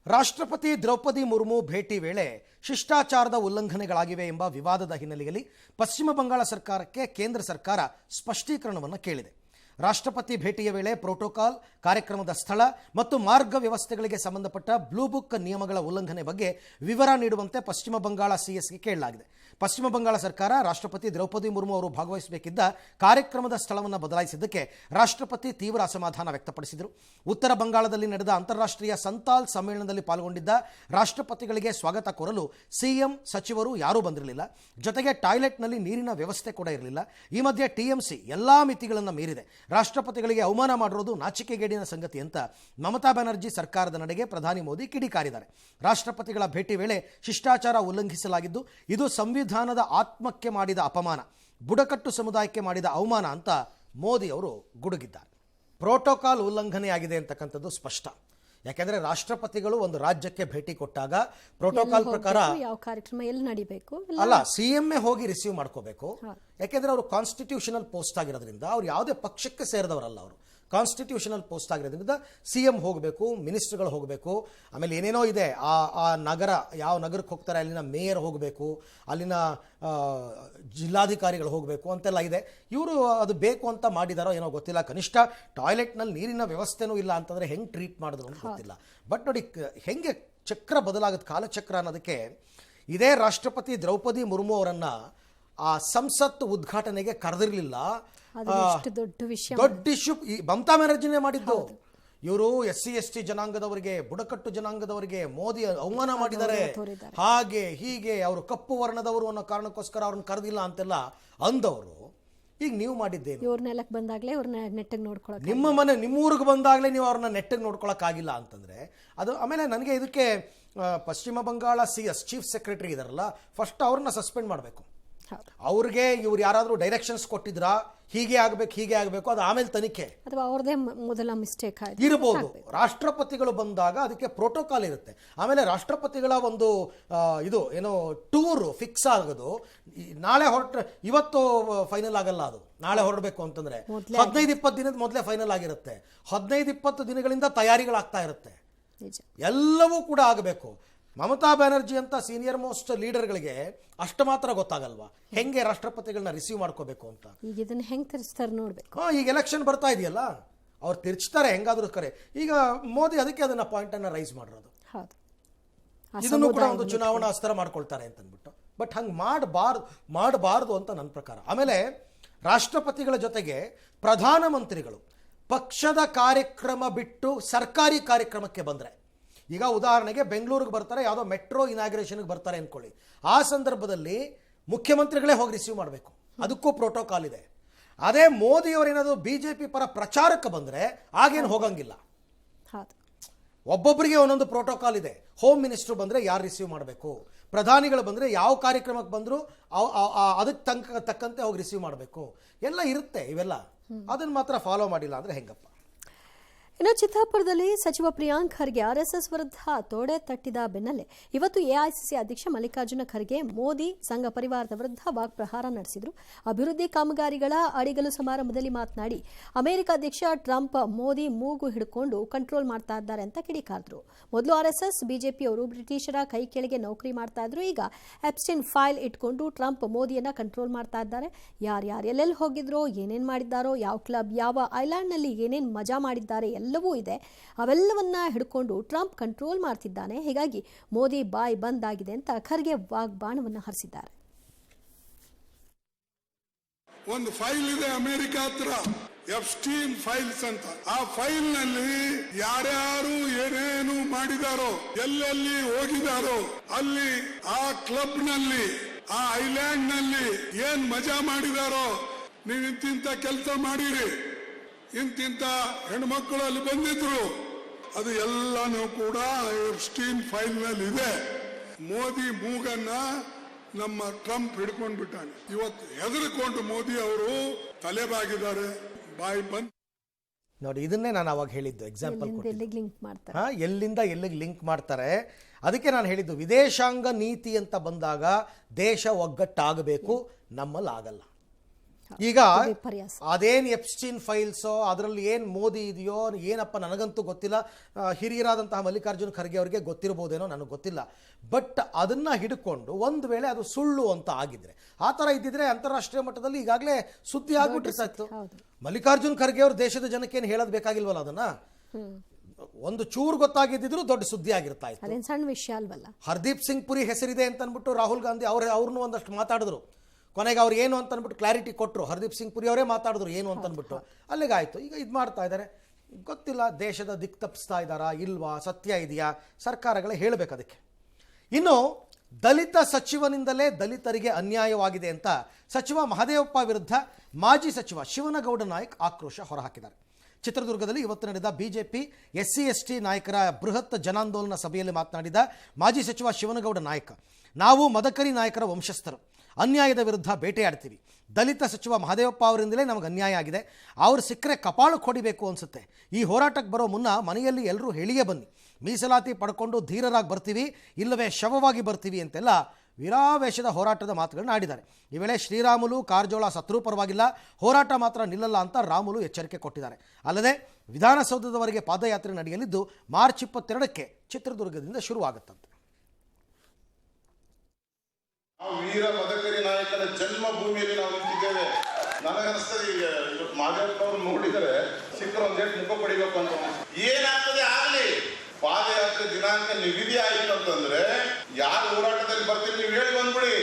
ರಾಷ್ಟ್ರಪತಿ ದ್ರೌಪದಿ ಮುರ್ಮು ಭೇಟಿ ವೇಳೆ ಶಿಷ್ಟಾಚಾರದ ಉಲ್ಲಂಘನೆಗಳಾಗಿವೆ ಎಂಬ ವಿವಾದದ ಹಿನ್ನೆಲೆಯಲ್ಲಿ ಪಶ್ಚಿಮ ಬಂಗಾಳ ಸರ್ಕಾರಕ್ಕೆ ಕೇಂದ್ರ ಸರ್ಕಾರ ಸ್ಪಷ್ಟೀಕರಣವನ್ನು ಕೇಳಿದೆ. ರಾಷ್ಟ್ರಪತಿ ಭೇಟಿಯ ವೇಳೆ ಪ್ರೋಟೋಕಾಲ್, ಕಾರ್ಯಕ್ರಮದ ಸ್ಥಳ ಮತ್ತು ಮಾರ್ಗ ವ್ಯವಸ್ಥೆಗಳಿಗೆ ಸಂಬಂಧಪಟ್ಟ ಬ್ಲೂ ಬುಕ್ ನಿಯಮಗಳ ಉಲ್ಲಂಘನೆ ಬಗ್ಗೆ ವಿವರ ನೀಡುವಂತೆ ಪಶ್ಚಿಮ ಬಂಗಾಳ ಸಿಎಸ್ಗೆ ಕೇಳಲಾಗಿದೆ. ಪಶ್ಚಿಮ ಬಂಗಾಳ ಸರ್ಕಾರ ರಾಷ್ಟ್ರಪತಿ ದ್ರೌಪದಿ ಮುರ್ಮು ಅವರು ಭಾಗವಹಿಸಬೇಕಿದ್ದ ಕಾರ್ಯಕ್ರಮದ ಸ್ಥಳವನ್ನು ಬದಲಾಯಿಸಿದ್ದಕ್ಕೆ ರಾಷ್ಟ್ರಪತಿ ತೀವ್ರ ಅಸಮಾಧಾನ ವ್ಯಕ್ತಪಡಿಸಿದರು. ಉತ್ತರ ಬಂಗಾಳದಲ್ಲಿ ನಡೆದ ಅಂತಾರಾಷ್ಟ್ರೀಯ ಸಂತಾಲ್ ಸಮ್ಮೇಳನದಲ್ಲಿ ಪಾಲ್ಗೊಂಡಿದ್ದ ರಾಷ್ಟ್ರಪತಿಗಳಿಗೆ ಸ್ವಾಗತ ಕೋರಲು ಸಿಎಂ, ಸಚಿವರು ಯಾರೂ ಬಂದಿರಲಿಲ್ಲ. ಜೊತೆಗೆ ಟಾಯ್ಲೆಟ್ನಲ್ಲಿ ನೀರಿನ ವ್ಯವಸ್ಥೆ ಕೂಡ ಇರಲಿಲ್ಲ. ಈ ಮಧ್ಯೆ ಟಿಎಂಸಿ ಎಲ್ಲಾ ಮಿತಿಗಳನ್ನು ಮೀರಿದೆ. ರಾಷ್ಟ್ರಪತಿಗಳಿಗೆ ಅವಮಾನ ಮಾಡಿರೋದು ನಾಚಿಕೆಗೇಡಿನ ಸಂಗತಿ ಅಂತ ಮಮತಾ ಬ್ಯಾನರ್ಜಿ ಸರ್ಕಾರದ ನಡೆಗೆ ಪ್ರಧಾನಿ ಮೋದಿ ಕಿಡಿಕಾರಿದ್ದಾರೆ. ರಾಷ್ಟ್ರಪತಿಗಳ ಭೇಟಿ ವೇಳೆ ಶಿಷ್ಟಾಚಾರ ಉಲ್ಲಂಘಿಸಲಾಗಿದ್ದು ಇದು ಸಂವಿಧಾನದ ಆತ್ಮಕ್ಕೆ ಮಾಡಿದ ಅಪಮಾನ, ಬುಡಕಟ್ಟು ಸಮುದಾಯಕ್ಕೆ ಮಾಡಿದ ಅವಮಾನ ಅಂತ ಮೋದಿ ಅವರು ಗುಡುಗಿದ್ದಾರೆ. ಪ್ರೋಟೋಕಾಲ್ ಉಲ್ಲಂಘನೆಯಾಗಿದೆ ಅಂತಕ್ಕಂಥದ್ದು ಸ್ಪಷ್ಟ. ಯಾಕೆಂದ್ರೆ ರಾಷ್ಟ್ರಪತಿಗಳು ಒಂದು ರಾಜ್ಯಕ್ಕೆ ಭೇಟಿ ಕೊಟ್ಟಾಗ ಪ್ರೋಟೋಕಾಲ್ ಪ್ರಕಾರ ಯಾವ ಕಾರ್ಯಕ್ರಮ ಎಲ್ಲಿ ನಡಿಬೇಕು ಅಲ್ಲ, ಸಿಎಂಎ ಹೋಗಿ ರಿಸೀವ್ ಮಾಡ್ಕೋಬೇಕು. ಯಾಕೆಂದ್ರೆ ಅವರು ಕಾನ್ಸ್ಟಿಟ್ಯೂಷನಲ್ ಪೋಸ್ಟ್ ಆಗಿರೋದ್ರಿಂದ ಅವ್ರು ಯಾವುದೇ ಪಕ್ಷಕ್ಕೆ ಸೇರಿದವರಲ್ಲ. ಅವರು ಕಾನ್ಸ್ಟಿಟ್ಯೂಷನಲ್ ಪೋಸ್ಟ್ ಆಗಿರೋದ್ರಿಂದ ಸಿಎಂ ಹೋಗಬೇಕು, ಮಿನಿಸ್ಟರ್ಗಳು ಹೋಗಬೇಕು, ಆಮೇಲೆ ಏನೇನೋ ಇದೆ. ಆ ನಗರ, ಯಾವ ನಗರಕ್ಕೆ ಹೋಗ್ತಾರೆ ಅಲ್ಲಿನ ಮೇಯರ್ ಹೋಗಬೇಕು, ಅಲ್ಲಿನ ಜಿಲ್ಲಾಧಿಕಾರಿಗಳು ಹೋಗಬೇಕು ಅಂತೆಲ್ಲ ಇದೆ. ಇವರು ಅದು ಬೇಕು ಅಂತ ಮಾಡಿದಾರೋ ಏನೋ ಗೊತ್ತಿಲ್ಲ. ಕನಿಷ್ಠ ಟಾಯ್ಲೆಟ್ನಲ್ಲಿ ನೀರಿನ ವ್ಯವಸ್ಥೆನೂ ಇಲ್ಲ ಅಂತಂದರೆ ಹೆಂಗೆ ಟ್ರೀಟ್ ಮಾಡಿದ್ರು ಅಂತ ಗೊತ್ತಿಲ್ಲ. ಬಟ್ ನೋಡಿ ಹೆಂಗೆ ಚಕ್ರ ಬದಲಾಗುತ್ತೆ, ಕಾಲಚಕ್ರ ಅನ್ನೋದಕ್ಕೆ. ಇದೇ ರಾಷ್ಟ್ರಪತಿ ದ್ರೌಪದಿ ಮುರ್ಮು ಅವರನ್ನು ಆ ಸಂಸತ್ ಉದ್ಘಾಟನೆಗೆ ಕರೆದಿರಲಿಲ್ಲ. ದೊಡ್ಡ ಇಶ್ಯೂ ಮಮತಾ ಬ್ಯಾನರ್ಜಿನೇ ಮಾಡಿದ್ದು. ಇವರು SC/ST ಜನಾಂಗದವರಿಗೆ, ಬುಡಕಟ್ಟು ಜನಾಂಗದವರಿಗೆ ಮೋದಿ ಅವಮಾನ ಮಾಡಿದ್ದಾರೆ, ಹಾಗೆ ಹೀಗೆ, ಅವರು ಕಪ್ಪು ವರ್ಣದವರು ಅನ್ನೋ ಕಾರಣಕ್ಕೋಸ್ಕರ ಅವ್ರನ್ನ ಕರೆದಿಲ್ಲ ಅಂತೆಲ್ಲ ಅಂದವರು. ಈಗ ನೀವು ಮಾಡಿದ್ದೇನೆ, ನಿಮ್ಮ ಮನೆ ನಿಮ್ಮೂರಿಗೆ ಬಂದಾಗಲೇ ನೀವು ಅವ್ರನ್ನ ನೆಟ್ಟಿಗೆ ನೋಡ್ಕೊಳಕ್ಕಾಗಿಲ್ಲ ಅಂತಂದ್ರೆ ಅದು. ಆಮೇಲೆ ನನಗೆ ಇದಕ್ಕೆ ಪಶ್ಚಿಮ ಬಂಗಾಳ ಚೀಫ್ ಸೆಕ್ರೆಟರಿ ಇದಾರಲ್ಲ, ಫಸ್ಟ್ ಅವ್ರನ್ನ ಸಸ್ಪೆಂಡ್ ಮಾಡಬೇಕು. ಅವ್ರಿಗೆ ಇವ್ರು ಯಾರಾದರೂ ಡೈರೆಕ್ಷನ್ಸ್ ಕೊಟ್ಟಿದ್ರಾ, ಹೀಗೆ ಆಗಬೇಕು, ಅದು ಆಮೇಲೆ ತನಿಖೆ, ಅಥವಾ ಅವ್ರದೇ ಮೊದಲ ಮಿಸ್ಟೇಕ್ ಇರಬಹುದು. ರಾಷ್ಟ್ರಪತಿಗಳು ಬಂದಾಗ ಅದಕ್ಕೆ ಪ್ರೋಟೋಕಾಲ್ ಇರುತ್ತೆ. ಆಮೇಲೆ ರಾಷ್ಟ್ರಪತಿಗಳ ಒಂದು ಇದು ಏನೋ ಟೂರ್ ಫಿಕ್ಸ್ ಆಗೋದು ನಾಳೆ ಹೊರಟ್ರೆ ಇವತ್ತು ಫೈನಲ್ ಆಗಲ್ಲ. ಅದು ನಾಳೆ ಹೊರಡಬೇಕು ಅಂತಂದ್ರೆ 15-20 ದಿನದ ಮೊದಲೇ ಫೈನಲ್ ಆಗಿರುತ್ತೆ. 15-20 ದಿನಗಳಿಂದ ತಯಾರಿಗಳಾಗ್ತಾ ಇರುತ್ತೆ. ಎಲ್ಲವೂ ಕೂಡ ಆಗಬೇಕು. ಮಮತಾ ಬ್ಯಾನರ್ಜಿ ಅಂತ ಸೀನಿಯರ್ ಮೋಸ್ಟ್ ಲೀಡರ್ಗಳಿಗೆ ಅಷ್ಟು ಮಾತ್ರ ಗೊತ್ತಾಗಲ್ವಾ ಹೆಂಗೆ ರಾಷ್ಟ್ರಪತಿಗಳನ್ನ ರಿಸೀವ್ ಮಾಡ್ಕೋಬೇಕು ಅಂತ. ಈಗ ಇದನ್ನ ಹೆಂಗೆ ತಿರ್ಸ್ತಾರೆ ನೋಡ್ಬೇಕು. ಈಗ ಎಲೆಕ್ಷನ್ ಬರ್ತಾ ಇದೆಯಲ್ಲ, ಅವ್ರು ತಿರ್ಚ್ತಾರೆ ಹೆಂಗಾದ್ರೂ ಕರೆ. ಈಗ ಮೋದಿ ಅದಕ್ಕೆ ಅದನ್ನ ಪಾಯಿಂಟ್ ಅನ್ನ ರೈಸ್ ಮಾಡಿರೋದು. ಇದನ್ನು ಕೂಡ ಒಂದು ಚುನಾವಣಾ ಅಸ್ತ್ರ ಮಾಡ್ಕೊಳ್ತಾರೆ ಅಂತಂದ್ಬಿಟ್ಟು. ಬಟ್ ಹಂಗೆ ಮಾಡಬಾರ್ದು ಅಂತ ನನ್ನ ಪ್ರಕಾರ. ಆಮೇಲೆ ರಾಷ್ಟ್ರಪತಿಗಳ ಜೊತೆಗೆ ಪ್ರಧಾನಮಂತ್ರಿಗಳು ಪಕ್ಷದ ಕಾರ್ಯಕ್ರಮ ಬಿಟ್ಟು ಸರ್ಕಾರಿ ಕಾರ್ಯಕ್ರಮಕ್ಕೆ ಬಂದ್ರೆ, ಈಗ ಉದಾಹರಣೆಗೆ ಬೆಂಗಳೂರಿಗೆ ಬರ್ತಾರೆ, ಯಾವುದೋ ಮೆಟ್ರೋ ಇನಾಗ್ರೇಷನ್ಗೆ ಬರ್ತಾರೆ ಅಂದ್ಕೊಳ್ಳಿ. ಆ ಸಂದರ್ಭದಲ್ಲಿ ಮುಖ್ಯಮಂತ್ರಿಗಳೇ ಹೋಗಿ ರಿಸೀವ್ ಮಾಡಬೇಕು. ಅದಕ್ಕೂ ಪ್ರೋಟೋಕಾಲ್ ಇದೆ. ಅದೇ ಮೋದಿಯವರೇನಾದರೂ BJP ಪರ ಪ್ರಚಾರಕ್ಕೆ ಬಂದರೆ ಆಗೇನು ಹೋಗಂಗಿಲ್ಲ. ಒಬ್ಬೊಬ್ಬರಿಗೆ ಒಂದೊಂದು ಪ್ರೋಟೋಕಾಲ್ ಇದೆ. ಹೋಮ್ ಮಿನಿಸ್ಟರ್ ಬಂದರೆ ಯಾರು ರಿಸೀವ್ ಮಾಡಬೇಕು, ಪ್ರಧಾನಿಗಳು ಬಂದರೆ ಯಾವ ಕಾರ್ಯಕ್ರಮಕ್ಕೆ ಬಂದರೂ ಅದಕ್ಕೆ ತಕ್ಕಂತೆ ಹೋಗಿ ರಿಸೀವ್ ಮಾಡಬೇಕು, ಎಲ್ಲ ಇರುತ್ತೆ. ಇವೆಲ್ಲ ಅದನ್ನು ಮಾತ್ರ ಫಾಲೋ ಮಾಡಿಲ್ಲ ಅಂದರೆ ಹೆಂಗಪ್ಪ. ಇನ್ನು ಚಿತ್ತಾಪುರದಲ್ಲಿ ಸಚಿವ ಪ್ರಿಯಾಂಕ್ ಖರ್ಗೆ RSS ವಿರುದ್ಧ ತೋಡೆ ತಟ್ಟಿದ ಬೆನ್ನಲ್ಲೇ ಇವತ್ತು AICC ಅಧ್ಯಕ್ಷ ಮಲ್ಲಿಕಾರ್ಜುನ ಖರ್ಗೆ ಮೋದಿ ಸಂಘ ಪರಿವಾರದ ವಿರುದ್ಧ ವಾಗ್ಪ್ರಹಾರ ನಡೆಸಿದರು. ಅಭಿವೃದ್ಧಿ ಕಾಮಗಾರಿಗಳ ಅಡಿಗಲು ಸಮಾರಂಭದಲ್ಲಿ ಮಾತನಾಡಿ ಅಮೆರಿಕ ಅಧ್ಯಕ್ಷ ಟ್ರಂಪ್ ಮೋದಿ ಮೂಗು ಹಿಡ್ಕೊಂಡು ಕಂಟ್ರೋಲ್ ಮಾಡ್ತಾ ಇದ್ದಾರೆ ಅಂತ ಕಿಡಿಕಾರಿದ್ರು. ಮೊದಲು RSS ಬಿಜೆಪಿಯವರು ಬ್ರಿಟಿಷರ ಕೈ ಕೆಳಗೆ ನೌಕರಿ ಮಾಡ್ತಾ ಇದ್ರು. ಈಗ ಎಪ್ಸ್ಟೈನ್ ಫೈಲ್ ಇಟ್ಕೊಂಡು ಟ್ರಂಪ್ ಮೋದಿಯನ್ನ ಕಂಟ್ರೋಲ್ ಮಾಡ್ತಾ ಇದ್ದಾರೆ. ಯಾರ್ಯಾರು ಎಲ್ಲೆಲ್ಲಿ ಹೋಗಿದ್ರೋ, ಏನೇನ್ ಮಾಡಿದ್ದಾರೋ, ಯಾವ ಕ್ಲಬ್, ಯಾವ ಐಲ್ಯಾಂಡ್ನಲ್ಲಿ ಏನೇನ್ ಮಜಾ ಮಾಡಿದ್ದಾರೆ ಎಲ್ಲವೂ ಇದೆ. ಅವೆಲ್ಲವನ್ನ ಹಿಡ್ಕೊಂಡು ಟ್ರಂಪ್ ಕಂಟ್ರೋಲ್ ಮಾಡ್ತಿದ್ದಾನೆ. ಹೀಗಾಗಿ ಮೋದಿ ಬಾಯ್ ಬಂದ್ ಆಗಿದೆ ಅಂತ ಖರ್ಗೆ ವಾಗ್ಬಾಣವನ್ನ ಹರಿಸಿದ್ದಾರೆ. ಒಂದು ಫೈಲ್ ಇದೆ ಅಮೆರಿಕ ಹತ್ರ, ಎಪ್ಸ್ಟೀನ್ ಫೈಲ್ಸ್ ಅಂತ. ಆ ಫೈಲ್ ನಲ್ಲಿ ಯಾರ್ಯಾರು ಏನೇನು ಮಾಡಿದಾರೋ, ಎಲ್ಲೆಲ್ಲಿ ಹೋಗಿದಾರೋ, ಅಲ್ಲಿ ಆ ಕ್ಲಬ್ ನಲ್ಲಿ, ಆ ಐಲ್ಯಾಂಡ್ ನಲ್ಲಿ ಏನ್ ಮಜಾ ಮಾಡಿದಾರೋ, ನೀವು ಇಂತಿಂತ ಕೆಲಸ ಮಾಡಿರಿ, ಇಂತಿಂತ ಹೆಣ್ಮಕ್ಳು ಅಲ್ಲಿ ಬಂದಿದ್ರು, ಅದು ಎಲ್ಲಾನು ಕೂಡ ಎಪ್ಸ್ಟೀನ್ ಫೈಲ್ ನಲ್ಲಿ ಇದೆ. ಮೋದಿ ಮೂಗನ್ನ ನಮ್ಮ ಟ್ರಂಪ್ ಹಿಡ್ಕೊಂಡು ಬಿಟ್ಟಾನೆ. ಇವತ್ತು ಹೆದರ್ಕೊಂಡು ಮೋದಿ ಅವರು ತಲೆಬಾಗಿದ್ದಾರೆ, ಬಾಯಿ ಬಂದ್. ನೋಡಿ, ಇದನ್ನೇ ನಾನು ಅವಾಗ ಹೇಳಿದ್ದು ಎಕ್ಸಾಂಪಲ್ ಎಲ್ಲಿಂದ ಎಲ್ಲಿಗೆ ಲಿಂಕ್ ಮಾಡ್ತಾರೆ. ಅದಕ್ಕೆ ನಾನು ಹೇಳಿದ್ದು ವಿದೇಶಾಂಗ ನೀತಿ ಅಂತ ಬಂದಾಗ ದೇಶ ಒಗ್ಗಟ್ಟಾಗಬೇಕು, ನಮ್ಮಲ್ಲಿ ಆಗಲ್ಲ. ಈಗ ವಿಪರ್ಯಾಸ. ಅದೇನು ಎಪ್ಸ್ಟೀನ್ ಫೈಲ್ಸೋ ಅದರಲ್ಲಿ ಏನು ಮೋದಿ ಇದೆಯೋ ಏನಪ್ಪ ನನಗಂತೂ ಗೊತ್ತಿಲ್ಲ. ಹಿರಿಯರಾದಂತಹ ಮಲ್ಲಿಕಾರ್ಜುನ್ ಖರ್ಗೆ ಅವರಿಗೆ ಗೊತ್ತಿರ್ಬೋದೇನೋ, ನನಗೆ ಗೊತ್ತಿಲ್ಲ. ಬಟ್ ಅದನ್ನು ಹಿಡ್ಕೊಂಡು ಒಂದು ವೇಳೆ ಅದು ಸುಳ್ಳು ಅಂತ ಆಗಿದ್ರೆ, ಆ ಥರ ಇದ್ದಿದ್ರೆ ಅಂತಾರಾಷ್ಟ್ರೀಯ ಮಟ್ಟದಲ್ಲಿ ಈಗಾಗಲೇ ಸುದ್ದಿ ಆಗ್ಬಿಟ್ಟಿರ್ತಾಯಿತ್ತು. ಮಲ್ಲಿಕಾರ್ಜುನ್ ಖರ್ಗೆ ಅವರು ದೇಶದ ಜನಕ್ಕೆ ಏನು ಹೇಳೋದು ಬೇಕಾಗಿಲ್ವಲ್ಲ, ಅದನ್ನು ಒಂದು ಚೂರು ಗೊತ್ತಾಗಿದ್ದಿದ್ರು ದೊಡ್ಡ ಸುದ್ದಿ ಆಗಿರ್ತಾ ಇತ್ತು. ಅದೇನು ಸಣ್ಣ ವಿಷಯ ಅಲ್ವಲ್ಲ. ಹರ್ದೀಪ್ ಸಿಂಗ್ ಪುರಿ ಹೆಸರಿದೆ ಅಂತ ಅಂದ್ಬಿಟ್ಟು ರಾಹುಲ್ ಗಾಂಧಿ ಅವ್ರನ್ನೂ ಒಂದಷ್ಟು ಮಾತಾಡಿದ್ರು. ಕೊನೆಗೆ ಅವ್ರು ಏನು ಅಂತ ಅಂದ್ಬಿಟ್ಟು ಕ್ಲಾರಿಟಿ ಕೊಟ್ಟರು. ಹರ್ದೀಪ್ ಸಿಂಗ್ ಪುರಿ ಅವರೇ ಮಾತಾಡಿದ್ರು ಏನು ಅಂತ ಅಂದ್ಬಿಟ್ಟು. ಅಲ್ಲಿಗಾಯ್ತು. ಈಗ ಇದು ಮಾಡ್ತಾ ಇದ್ದಾರೆ, ಗೊತ್ತಿಲ್ಲ ದೇಶದ ದಿಕ್ ತಪ್ಪಿಸ್ತಾ ಇದ್ದಾರಾ ಇಲ್ವಾ, ಸತ್ಯ ಇದೆಯಾ, ಸರ್ಕಾರಗಳೇ ಹೇಳಬೇಕು ಅದಕ್ಕೆ. ಇನ್ನು ದಲಿತ ಸಚಿವನಿಂದಲೇ ದಲಿತರಿಗೆ ಅನ್ಯಾಯವಾಗಿದೆ ಅಂತ ಸಚಿವ ಮಹದೇವಪ್ಪ ವಿರುದ್ಧ ಮಾಜಿ ಸಚಿವ ಶಿವನಗೌಡ ನಾಯಕ್ ಆಕ್ರೋಶ ಹೊರಹಾಕಿದ್ದಾರೆ. ಚಿತ್ರದುರ್ಗದಲ್ಲಿ ಇವತ್ತು ನಡೆದ ಬಿಜೆಪಿ SC/ST ನಾಯಕರ ಬೃಹತ್ ಜನಾಂದೋಲನ ಸಭೆಯಲ್ಲಿ ಮಾತನಾಡಿದ ಮಾಜಿ ಸಚಿವ ಶಿವನಗೌಡ ನಾಯಕ್, ನಾವು ಮದಕರಿ ನಾಯಕರ ವಂಶಸ್ಥರು, ಅನ್ಯಾಯದ ವಿರುದ್ಧ ಬೇಟೆಯಾಡ್ತೀವಿ. ದಲಿತ ಸಚಿವ ಮಹದೇವಪ್ಪ ಅವರಿಂದಲೇ ನಮಗೆ ಅನ್ಯಾಯ ಆಗಿದೆ. ಅವ್ರು ಸಿಕ್ಕರೆ ಕಪಾಳಕ್ಕೆ ಹೊಡಿಬೇಕು ಅನಿಸುತ್ತೆ. ಈ ಹೋರಾಟಕ್ಕೆ ಬರೋ ಮುನ್ನ ಮನೆಯಲ್ಲಿ ಎಲ್ಲರೂ ಹೇಳಿಯೇ ಬನ್ನಿ, ಮೀಸಲಾತಿ ಪಡ್ಕೊಂಡು ಧೀರರಾಗಿ ಬರ್ತೀವಿ, ಇಲ್ಲವೇ ಶವವಾಗಿ ಬರ್ತೀವಿ ಅಂತೆಲ್ಲ ವೀರಾವೇಶದ ಹೋರಾಟದ ಮಾತುಗಳನ್ನ ಆಡಿದ್ದಾರೆ. ಈ ವೇಳೆ ಶ್ರೀರಾಮುಲು ಕಾರಜೋಳ ಸತ್ರೂ ಪರವಾಗಿಲ್ಲ, ಹೋರಾಟ ಮಾತ್ರ ನಿಲ್ಲಲ್ಲ ಅಂತ ರಾಮುಲು ಎಚ್ಚರಿಕೆ ಕೊಟ್ಟಿದ್ದಾರೆ. ಅಲ್ಲದೆ ವಿಧಾನಸೌಧದವರೆಗೆ ಪಾದಯಾತ್ರೆ ನಡೆಯಲಿದ್ದು ಮಾರ್ಚ್ 22ಕ್ಕೆ ಚಿತ್ರದುರ್ಗದಿಂದ ಶುರುವಾಗುತ್ತಂತೆ. ನಾವು ವೀರ ಮದಕರಿ ನಾಯಕನ ಜನ್ಮ ಭೂಮಿಯಲ್ಲಿ ನಾವು ನಿಂತಿದ್ದೇವೆ. ನನಗನ್ನಿಸ್ತದೆ ಈಗ ಇವತ್ತು ಮಾದೇವಪ್ಪನವ್ರು ನೋಡಿದರೆ ಸಿಕ್ಕರು ಒಂದೇಟು ಮುಖ ಪಡಿಬೇಕು ಅಂತ. ಏನಾಗ್ತದೆ ಆಗಲಿ, ಪಾದಯಾತ್ರೆ ದಿನಾಂಕ ನಿಗದಿ ಆಯಿತು ಅಂತಂದ್ರೆ ಯಾರು ಹೋರಾಟದಲ್ಲಿ ಬರ್ತೀವಿ ನೀವು ಹೇಳಿ ಬಂದ್ಬಿಡಿ,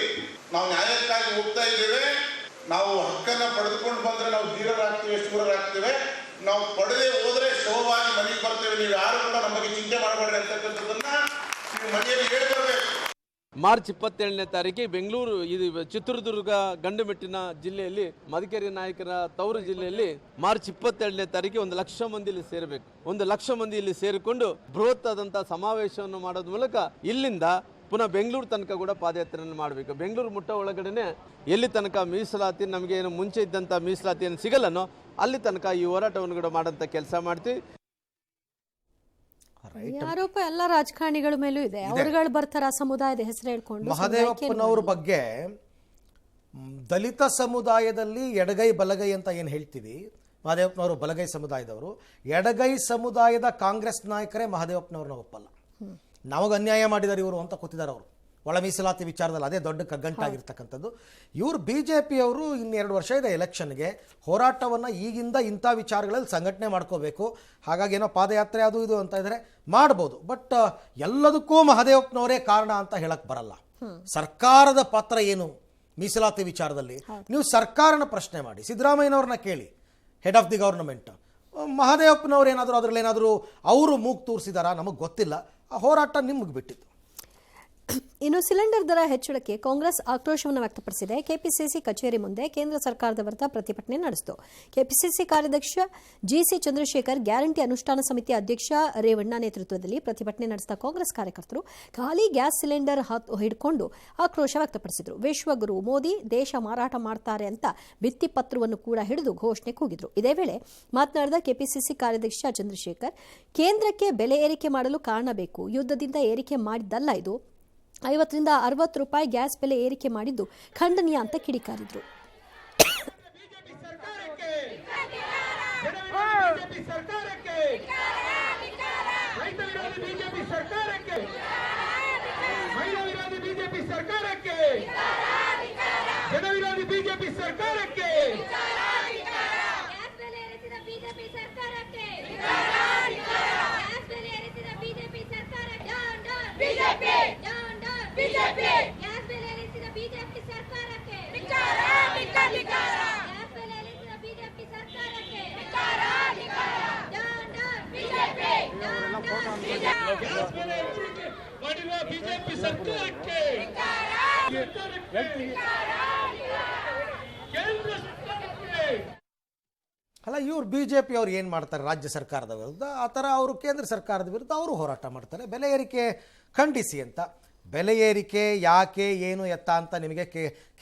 ನಾವು ನ್ಯಾಯಕ್ಕಾಗಿ ಹೋಗ್ತಾ ಇದ್ದೇವೆ, ನಾವು ಹಕ್ಕನ್ನ ಪಡೆದುಕೊಂಡು ಬಂದ್ರೆ ನಾವು ಧೀರರಾಗ್ತೇವೆ, ಶೂರರಾಗ್ತೇವೆ, ನಾವು ಪಡೆದೇ ಹೋದ್ರೆ ಶವವಾಗಿ ಮನೆಗೆ ಬರ್ತೇವೆ, ನೀವು ಯಾರು ಕೂಡ ನಮಗೆ ಚಿಂತೆ ಮಾಡಬೇಡ್ರಿ ಅಂತಕ್ಕಂಥದ್ದನ್ನ ನೀವು ಮನೆಯಲ್ಲಿ ಹೇಳಿ ಬರಬೇಕು. ಮಾರ್ಚ್ 27ನೇ ತಾರೀಕಿಗೆ ಬೆಂಗಳೂರು ಇದು ಚಿತ್ರದುರ್ಗ ಗಂಡುಮೆಟ್ಟಿನ ಜಿಲ್ಲೆಯಲ್ಲಿ ಮದಕರಿ ನಾಯಕರ ತವರು ಜಿಲ್ಲೆಯಲ್ಲಿ ಮಾರ್ಚ್ 27ನೇ ತಾರೀಕಿಗೆ 1 ಲಕ್ಷ ಮಂದಿ ಇಲ್ಲಿ ಸೇರಬೇಕು. 1 ಲಕ್ಷ ಮಂದಿ ಇಲ್ಲಿ ಸೇರಿಕೊಂಡು ಬೃಹತ್ ಆದಂತಹ ಸಮಾವೇಶವನ್ನು ಮಾಡೋದ್ರ ಮೂಲಕ ಇಲ್ಲಿಂದ ಪುನಃ ಬೆಂಗಳೂರು ತನಕ ಕೂಡ ಪಾದಯಾತ್ರೆಯನ್ನು ಮಾಡಬೇಕು. ಬೆಂಗಳೂರು ಮುಟ್ಟ ಒಳಗಡೆನೆ ಎಲ್ಲಿ ತನಕ ಮೀಸಲಾತಿ ನಮಗೆ ಏನು ಮುಂಚೆ ಇದ್ದಂಥ ಮೀಸಲಾತಿಯನ್ನು ಸಿಗಲ್ಲನೋ ಅಲ್ಲಿ ತನಕ ಈ ಹೋರಾಟವನ್ನು ಕೂಡ ಮಾಡೋಂಥ ಕೆಲಸ ಮಾಡ್ತೀವಿ. ಆರೋಪ ಎಲ್ಲ ರಾಜಕಾರಣಿಗಳ ಮೇಲೂ ಇದೆ. ಅವರುಗಳು ಬರ್ತಾರ ಸಮುದಾಯದ ಹೆಸರು ಹೇಳ್ಕೊಂಡು. ಮಹದೇವಪ್ಪನವ್ರ ಬಗ್ಗೆ ದಲಿತ ಸಮುದಾಯದಲ್ಲಿ ಎಡಗೈ ಬಲಗೈ ಅಂತ ಏನು ಹೇಳ್ತೀವಿ, ಮಹದೇವಪ್ಪನವರು ಬಲಗೈ ಸಮುದಾಯದವರು. ಎಡಗೈ ಸಮುದಾಯದ ಕಾಂಗ್ರೆಸ್ ನಾಯಕರೇ ಮಹದೇವಪ್ಪನವ್ರನ್ನ ಒಪ್ಪಲ್ಲ. ನಮಗೆ ಅನ್ಯಾಯ ಮಾಡಿದ್ದಾರೆ ಇವರು ಅಂತ ಕೂತಿದ್ದಾರೆ ಅವರು ಒಳ ಮೀಸಲಾತಿ ವಿಚಾರದಲ್ಲಿ. ಅದೇ ದೊಡ್ಡ ಕಗ್ಗಂಟಾಗಿರ್ತಕ್ಕಂಥದ್ದು. ಇವರು BJPಯವರು ಇನ್ನೆರಡು ವರ್ಷ ಇದೆ ಎಲೆಕ್ಷನ್ಗೆ, ಹೋರಾಟವನ್ನು ಈಗಿಂದ ಇಂಥ ವಿಚಾರಗಳಲ್ಲಿ ಸಂಘಟನೆ ಮಾಡ್ಕೋಬೇಕು. ಹಾಗಾಗಿ ಏನೋ ಪಾದಯಾತ್ರೆ ಅದು ಇದು ಅಂತ ಇದ್ದಾರೆ, ಮಾಡ್ಬೋದು. ಬಟ್ ಎಲ್ಲದಕ್ಕೂ ಮಹದೇವಪ್ಪನವರೇ ಕಾರಣ ಅಂತ ಹೇಳಕ್ ಬರಲ್ಲ. ಸರ್ಕಾರದ ಪಾತ್ರ ಏನು ಮೀಸಲಾತಿ ವಿಚಾರದಲ್ಲಿ? ನೀವು ಸರ್ಕಾರನ ಪ್ರಶ್ನೆ ಮಾಡಿ, ಸಿದ್ದರಾಮಯ್ಯನವ್ರನ್ನ ಕೇಳಿ, ಹೆಡ್ ಆಫ್ ದಿ ಗವರ್ನಮೆಂಟ್. ಮಹದೇವಪ್ಪನವ್ರು ಏನಾದರೂ ಅದರಲ್ಲಿ ಏನಾದರೂ ಅವರು ಮೂಗು ತೂರಿಸಿದಾರಾ ನಮಗೆ ಗೊತ್ತಿಲ್ಲ. ಆ ಹೋರಾಟ ನಿಮಗೆ ಬಿಟ್ಟಿತ್ತು. ಇನ್ನು ಸಿಲಿಂಡರ್ ದರ ಹೆಚ್ಚಳಕ್ಕೆ ಕಾಂಗ್ರೆಸ್ ಆಕ್ರೋಶವನ್ನು ವ್ಯಕ್ತಪಡಿಸಿದೆ. ಕೆಪಿಸಿಸಿ ಕಚೇರಿ ಮುಂದೆ ಕೇಂದ್ರ ಸರ್ಕಾರದ ವಿರುದ್ಧ ಪ್ರತಿಭಟನೆ ನಡೆಸಿತು. ಕೆಪಿಸಿಸಿ ಕಾರ್ಯಾಧ್ಯಕ್ಷ GC ಚಂದ್ರಶೇಖರ್, ಗ್ಯಾರಂಟಿ ಅನುಷ್ಠಾನ ಸಮಿತಿ ಅಧ್ಯಕ್ಷ ರೇವಣ್ಣ ನೇತೃತ್ವದಲ್ಲಿ ಪ್ರತಿಭಟನೆ ನಡೆಸಿದ ಕಾಂಗ್ರೆಸ್ ಕಾರ್ಯಕರ್ತರು ಖಾಲಿ ಗ್ಯಾಸ್ ಸಿಲಿಂಡರ್ ಹಿಡ್ಕೊಂಡು ಆಕ್ರೋಶ ವ್ಯಕ್ತಪಡಿಸಿದರು. ವಿಶ್ವಗುರು ಮೋದಿ ದೇಶ ಮಾರಾಟ ಮಾಡ್ತಾರೆ ಅಂತ ಭಿತ್ತಿಪತ್ರವನ್ನು ಕೂಡ ಹಿಡಿದು ಘೋಷಣೆ ಕೂಗಿದ್ರು. ಇದೇ ವೇಳೆ ಮಾತನಾಡಿದ ಕೆಪಿಸಿಸಿ ಕಾರ್ಯಾಧ್ಯಕ್ಷ ಚಂದ್ರಶೇಖರ್, ಕೇಂದ್ರಕ್ಕೆ ಬೆಲೆ ಏರಿಕೆ ಮಾಡಲು ಕಾರಣ ಬೇಕು, ಯುದ್ಧದಿಂದ ಏರಿಕೆ ಮಾಡಿದ್ದಲ್ಲ ಇದು. 50 ರಿಂದ 60 ರೂಪಾಯಿ ಗ್ಯಾಸ್ ಬೆಲೆ ಏರಿಕೆ ಮಾಡಿದ್ದು ಖಂಡನೀಯ ಅಂತ ಕಿಡಿಕಾರಿದ್ರು. ಅಲ್ಲ, ಇವ್ರು BJP ಅವ್ರು ಏನು ಮಾಡ್ತಾರೆ ರಾಜ್ಯ ಸರ್ಕಾರದ ವಿರುದ್ಧ, ಆ ಥರ ಅವರು ಕೇಂದ್ರ ಸರ್ಕಾರದ ವಿರುದ್ಧ ಅವರು ಹೋರಾಟ ಮಾಡ್ತಾರೆ. ಬೆಲೆ ಏರಿಕೆ ಖಂಡಿಸಿ ಅಂತ. ಬೆಲೆ ಏರಿಕೆ ಯಾಕೆ ಏನು ಎತ್ತ ಅಂತ ನಿಮಗೆ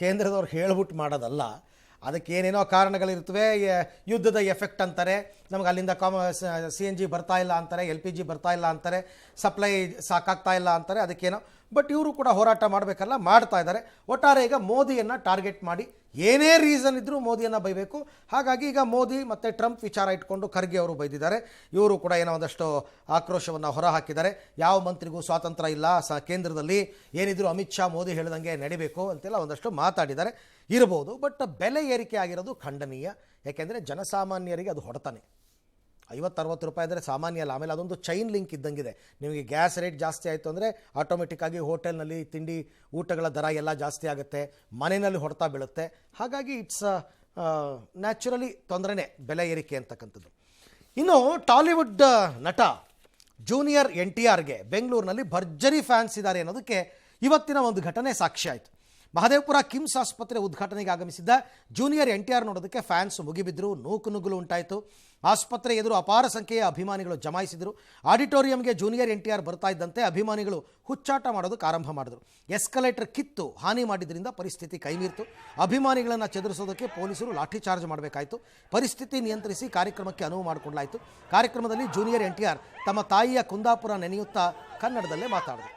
ಕೇಂದ್ರದವ್ರು ಹೇಳ್ಬಿಟ್ಟು ಮಾಡೋದಲ್ಲ. ಅದಕ್ಕೆ ಏನೇನೋ ಕಾರಣಗಳಿರ್ತವೆ. ಯುದ್ಧದ ಎಫೆಕ್ಟ್ ಅಂತಾರೆ, ನಮಗೆ ಅಲ್ಲಿಂದ CNG ಬರ್ತಾ ಇಲ್ಲ ಅಂತಾರೆ, LPG ಬರ್ತಾ ಇಲ್ಲ ಅಂತಾರೆ, ಸಪ್ಲೈ ಸಾಕಾಗ್ತಾ ಇಲ್ಲ ಅಂತಾರೆ. ಅದಕ್ಕೇನೋ ಬಟ್ ಇವರು ಕೂಡ ಹೋರಾಟ ಮಾಡಬೇಕಲ್ಲ, ಮಾಡ್ತಾ ಇದ್ದಾರೆ. ಒಟ್ಟಾರೆ ಈಗ ಮೋದಿಯನ್ನು ಟಾರ್ಗೆಟ್ ಮಾಡಿ ಏನೇ ರೀಸನ್ ಇದ್ದರೂ ಮೋದಿಯನ್ನು ಬೈಬೇಕು. ಹಾಗಾಗಿ ಈಗ ಮೋದಿ ಮತ್ತು ಟ್ರಂಪ್ ವಿಚಾರ ಇಟ್ಕೊಂಡು ಖರ್ಗೆ ಅವರು ಬೈದಿದ್ದಾರೆ. ಇವರು ಕೂಡ ಏನೋ ಒಂದಷ್ಟು ಆಕ್ರೋಶವನ್ನು ಹೊರಹಾಕಿದ್ದಾರೆ. ಯಾವ ಮಂತ್ರಿಗೂ ಸ್ವಾತಂತ್ರ್ಯ ಇಲ್ಲ, ಕೇಂದ್ರದಲ್ಲಿ ಏನಿದ್ರು ಅಮಿತ್ ಶಾ ಮೋದಿ ಹೇಳಿದಂಗೆ ನಡಿಬೇಕು ಅಂತೆಲ್ಲ ಒಂದಷ್ಟು ಮಾತಾಡಿದ್ದಾರೆ. ಇರ್ಬೋದು, ಬಟ್ ಬೆಲೆ ಏರಿಕೆ ಆಗಿರೋದು ಖಂಡನೀಯ. ಯಾಕೆಂದರೆ ಜನಸಾಮಾನ್ಯರಿಗೆ ಅದು ಹೊಡೆತಾನೆ. 50-60 ರೂಪಾಯಿ ಅಂದರೆ ಸಾಮಾನ್ಯ ಅಲ್ಲ. ಆಮೇಲೆ ಅದೊಂದು ಚೈನ್ ಲಿಂಕ್ ಇದ್ದಂಗಿದೆ. ನಿಮಗೆ ಗ್ಯಾಸ್ ರೇಟ್ ಜಾಸ್ತಿ ಆಯಿತು ಅಂದರೆ ಆಟೋಮೆಟಿಕ್ಕಾಗಿ ಹೋಟೆಲ್ನಲ್ಲಿ ತಿಂಡಿ ಊಟಗಳ ದರ ಎಲ್ಲ ಜಾಸ್ತಿ ಆಗುತ್ತೆ, ಮನೆಯಲ್ಲಿ ಹೊಡೆತ ಬೀಳುತ್ತೆ. ಹಾಗಾಗಿ ಇಟ್ಸ್ ನ್ಯಾಚುರಲಿ ತೊಂದರೆನೇ ಬೆಲೆ ಏರಿಕೆ ಅಂತಕ್ಕಂಥದ್ದು. ಇನ್ನು ಟಾಲಿವುಡ್ ನಟ ಜೂನಿಯರ್ NTRಗೆ ಬೆಂಗಳೂರಿನಲ್ಲಿ ಭರ್ಜರಿ ಫ್ಯಾನ್ಸ್ ಇದ್ದಾರೆ ಅನ್ನೋದಕ್ಕೆ ಇವತ್ತಿನ ಒಂದು ಘಟನೆ ಸಾಕ್ಷಿ ಆಯಿತು. ಮಹದೇವಪುರ ಕಿಮ್ಸ್ ಆಸ್ಪತ್ರೆ ಉದ್ಘಾಟನೆಗೆ ಆಗಮಿಸಿದ್ದ ಜೂನಿಯರ್ NTR ನೋಡೋದಕ್ಕೆ ಫ್ಯಾನ್ಸ್ ಮುಗಿಬಿದ್ರು, ನೂಕುನುಗ್ಗಲು ಉಂಟಾಯಿತು. ಆಸ್ಪತ್ರೆ ಎದುರು ಅಪಾರ ಸಂಖ್ಯೆಯ ಅಭಿಮಾನಿಗಳು ಜಮಾಯಿಸಿದರು. ಆಡಿಟೋರಿಯಂಗೆ ಜೂನಿಯರ್ NTR ಬರ್ತಾ ಇದ್ದಂತೆ ಅಭಿಮಾನಿಗಳು ಹುಚ್ಚಾಟ ಮಾಡೋದಕ್ಕೆ ಆರಂಭ ಮಾಡಿದ್ರು. ಎಸ್ಕಲೇಟರ್ ಕಿತ್ತು ಹಾನಿ ಮಾಡಿದ್ರಿಂದ ಪರಿಸ್ಥಿತಿ ಕೈಮೀರಿತು. ಅಭಿಮಾನಿಗಳನ್ನು ಚದುರಿಸೋದಕ್ಕೆ ಪೊಲೀಸರು ಲಾಠಿ ಚಾರ್ಜ್ ಮಾಡಬೇಕಾಯಿತು. ಪರಿಸ್ಥಿತಿ ನಿಯಂತ್ರಿಸಿ ಕಾರ್ಯಕ್ರಮಕ್ಕೆ ಅನುವು ಮಾಡಿಕೊಡಲಾಯಿತು. ಕಾರ್ಯಕ್ರಮದಲ್ಲಿ ಜೂನಿಯರ್ NTR ತಮ್ಮ ತಾಯಿಯ ಕುಂದಾಪುರ ನೆನೆಯುತ್ತಾ ಕನ್ನಡದಲ್ಲೇ ಮಾತಾಡಿದರು.